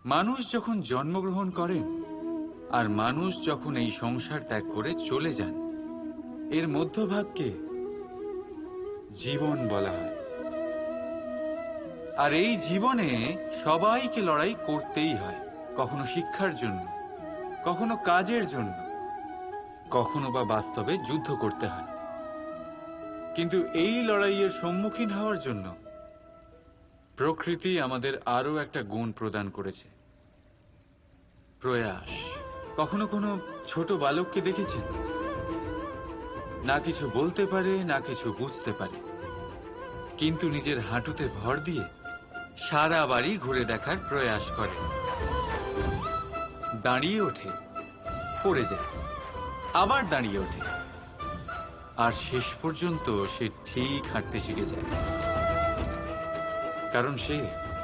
মানুষ যখন জন্মগ্রহণ করেন আর মানুষ যখন এই সংসার ত্যাগ করে চলে যান, এর মধ্যভাগকে জীবন বলা হয়। আর এই জীবনে সবাইকে লড়াই করতেই হয়, কখনো শিক্ষার জন্য, কখনো কাজের জন্য, কখনো বা বাস্তবে যুদ্ধ করতে হয়। কিন্তু এই লড়াইয়ের সম্মুখীন হওয়ার জন্য প্রকৃতি আমাদের আরো একটা গুণ প্রদান করেছে, প্রয়াস। কখনো কোনো ছোট বালককে দেখেছেন? না কিছু বলতে পারে, না কিছু বুঝতে পারে, কিন্তু নিজের হাঁটুতে ভর দিয়ে সারা বাড়ি ঘুরে দেখার প্রয়াস করে। দাঁড়িয়ে ওঠে, পড়ে যায়, আবার দাঁড়িয়ে ওঠে, আর শেষ পর্যন্ত সে ঠিক হাঁটতে শিখে যায়। কারণ সে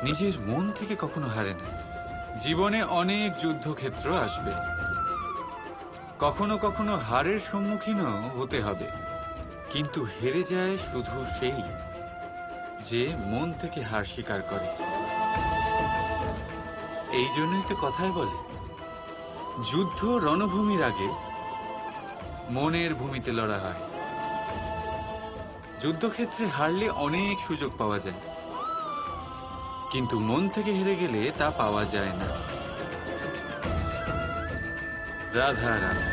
নিজের মন থেকে কখনো হারে না। জীবনে অনেক যুদ্ধক্ষেত্র আসবে, কখনো কখনো হারের সম্মুখীনও হতে হবে, কিন্তু হেরে যায় শুধু সেই যে মন থেকে হার স্বীকার করে। এই জন্যই তো কথায় বলে, যুদ্ধ রণভূমির আগে মনের ভূমিতে লড়া হয়। যুদ্ধক্ষেত্রে হারলে অনেক সুযোগ পাওয়া যায়, কিন্তু মন থেকে হেরে গেলে তা পাওয়া যায় না। রাধা রাধা।